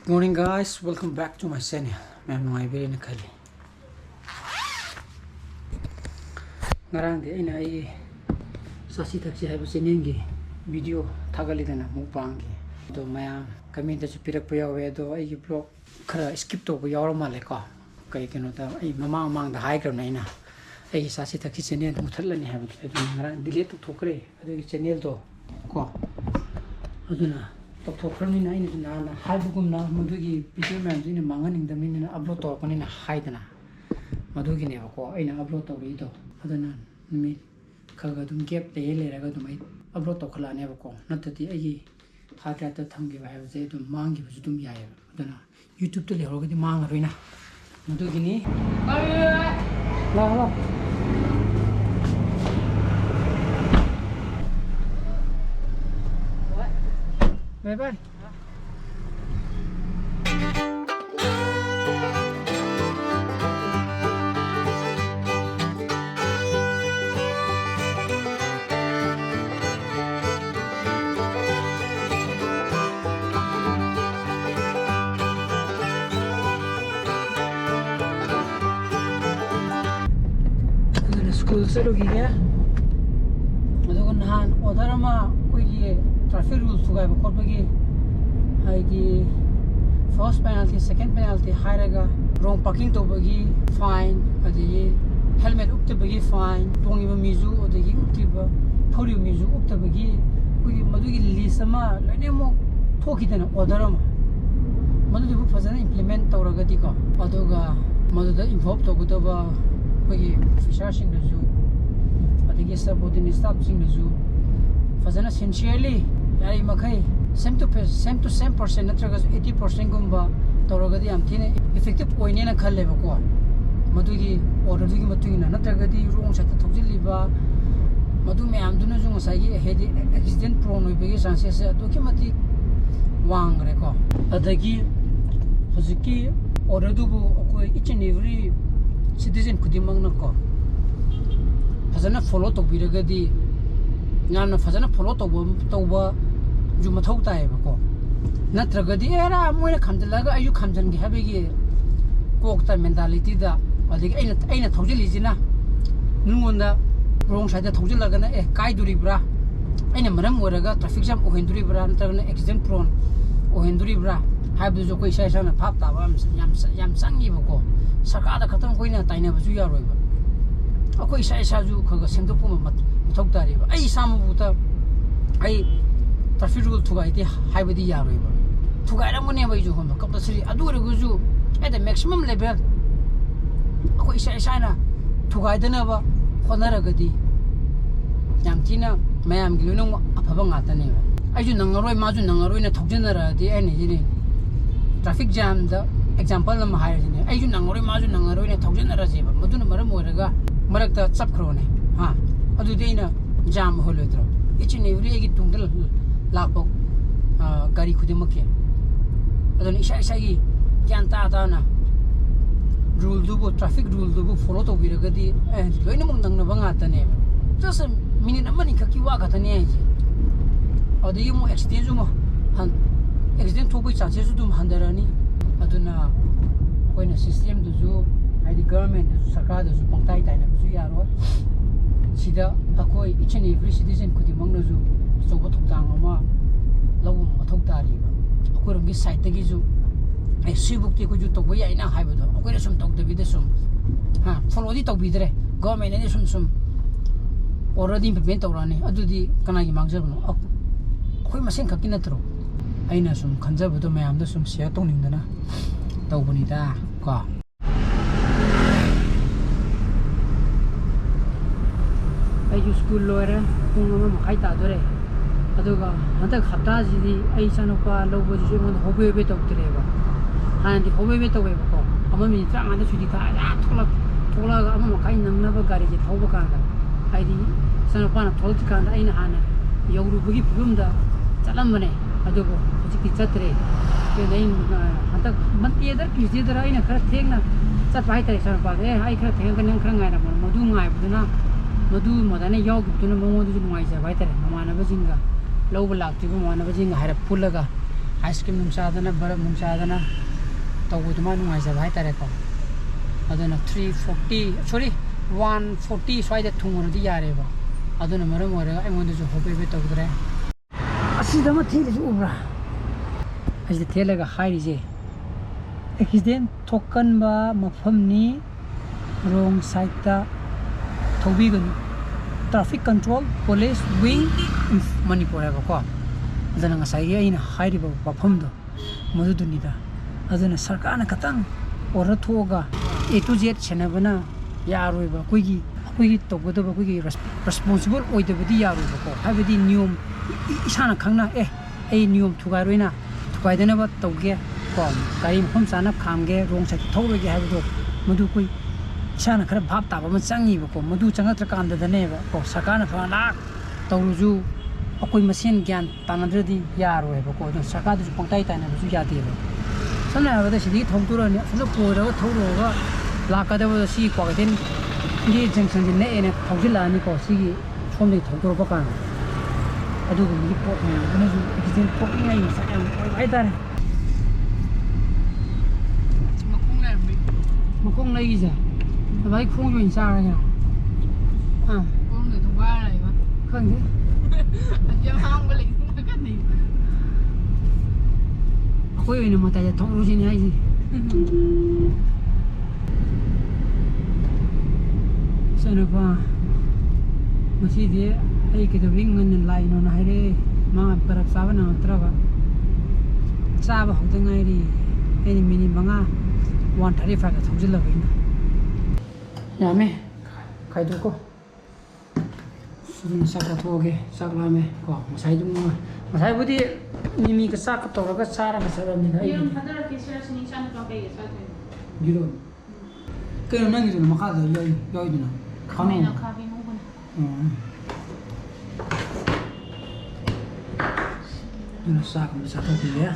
Good morning guys, welcome back to my channel. I'm very khali. Ngarang de ina ai sasi taksi hai channel gi video thagali dana mukbang gi do mayam comment da pirak pa yawe do ai gi blog khara skip to ba yawra male ka kai keno da ai mamang da hai kram naina ai sasi taksi channel muthalani ha ba ngarang delete to thokre adu channel do ko aduna Tokhrani na ina na haibugum na madugi video man jina manganing da minina upload to ko ni na haidana madugi ne ko aina upload to ri do adana mi khaga dum gap te le ra ga dum ai upload to khala ne ko natati ai hata ta thamgi ba ha je dum mangi bu dum ya ya adana youtube to le ro ga di mang roina madugi ni la la Bye bye. School se logi gaya. Adogan han odarama koi ye traffic rules to go because bagi first penalty second penalty hairaga wrong parking to bagi fine adi helmet ukta bagi fine tongi ba mizu odagi ukti ba thori mizu ukta bagi koi madugi list ama lane mo thoki dana odarama madu bu fazana implement tawraga di ko adoga madu da involve to go ba koi officer sing rezu adagi subordinate staff sing rezu fazana sincerely yari makai same to same percent natraga 80% gumba tawraga di am thine effective point na khalle ba ko madugi order gi matugina natraga di wrong side ta thojili ba madu me am duna jung sai gi hedi accident prone oi begi chances to ki mati wang re ko adagi hojiki order du bu ko each and every citizen kudimang na ko fazana follow to biraga di na fazana follow to ba ju mathau tai ba ko natraga di era moina khamjalaga ayu khamjan gi habegi kokta mentality da adigi aina thojili jina nungonda wrong side da thojalaga na kai duri bra aina maram oraga traffic jam ohenduri bra natraga accident prone ohenduri bra habdu jo koi sai sana phap ta ba yam sangi ba ko sarkar da khatam koina taina ba ju ya roi ba akoi sai sa ju khaga sengdopu ma mathau tari ba ai samu buta ai traffic rule thugai ti haibadi yaroi ba thugai ra mone bai ju hom ka ta sri adu re guju at the maximum level ko isa na thugai dana ba khonara gadi yam tina mayam gi lunong aphaba nga ta ne ai ju nangaroi ma ju nangaroi na thokjena ra di ai ne ji traffic jam da example na ma hai ji ne ai ju nangaroi ma ju nangaroi na thokjena ra ji ba maduna maram moiraga marak ta chap khro ne ha adu deina jam holo dro each and every gi tungdal lakpok gari khudimake adon isa gi kyan ta na rule du bo traffic rule du bo follow to biraga di loina mong nang na banga ta ne just a minute amani ka ki wa ka ta ne ji adi mo accident mo han accident to bai chances du handarani aduna koina system du ju ai government du sarkar du pangtai tai na ju yaro sida akoi each and every citizen khudimang na ju so ba thokdang ma lawu mathok tari ba akoram gi site gi ju ai sibuk ti ko ju to ba yai na hai ba do akoi sum tok de bi de sum ha follow di tok bi dre government ne sum already implement tawrani adudi kana gi mangjar no akoi masen khaki na tro aina sum khanja bu do mayam da sum share tong ning dana tawbani da ko ai ju school loira kung ma makai ta dore aduga hanta khata ji ai sanopa lobo ji mon hobe be tok treba handi hobe be tok ko ama mi tra ngada sudi ta thola ama makai nangna ba gari ji thoba ka da ai di sanopa na thol ti ka da aina hana yawru bugi phum da chalam mane adugo ji ki chatre ke nei hanta manti dar ki ji dar aina khara thengna chat pai tare sanopa ai khara theng kan khara ngai na modu ngai buduna madu modane yaw gutuna modu ju ngai ja bai tare mana ba jinga lawba lakti ba mana ba jinga hara pulaga ice cream nung chadana barab nung chadana tawuduma nung ai jaba hai tare ko aduna 340 sorry 140 swaida thungor di yare ba aduna maram ore ai mon ju hobe be tawdre asida ma thil ju ubra asida thelaga hairi je accident thokan ba mafam ni wrong side ta thobi gun traffic control police wing manipur ba ko adana nga sai ina hairi ba mafam do madu dunida aduna sarkar na katang ora thoga a to z chenabana yaroi ba koigi togoda ba koigi responsible oidabadi yaroi ba ko habedi niyom isana khangna ai niyom thugaroina thugaidana ba tawge ko kari hom sana khamge rong sa thoroge habdo madu koi isana khara bhap ta ba ma changi ba ko madu changatra kanda dane ba ko sakana fa na tawruju akoi masen gyan tanadradi yaroi ba ko sakadu pangtai taina bu yade ba sana ba sidi thongtura ni sana pora thoroga lakada si kwagaden ni junction ne ene thogila ni ko si somni thogro ba kan adu ni po ne bana ju exit po ngai sa am ai dar makong lai ja bai khong jo in sa ra ya con người thông qua này mà khang de anh em không có lịch cái gì khoi ni ma ta ja thogro ji ni ai ji sana pa masih dia ai kita wingan lai no na hare ma parap saba na traba saba hokta ngai ri ani mini manga 135 ka thojil la baina ya me khai du ko sini saka thoge sakla me ko masai du masai budi mimi ka sak to ra ka sara ka sara ni ai yung hadar ke sira sini chan ka ke sa tu giro ke no ngi du ma ka da yo du na kami na kami mo kun Yung sak mo sa to ya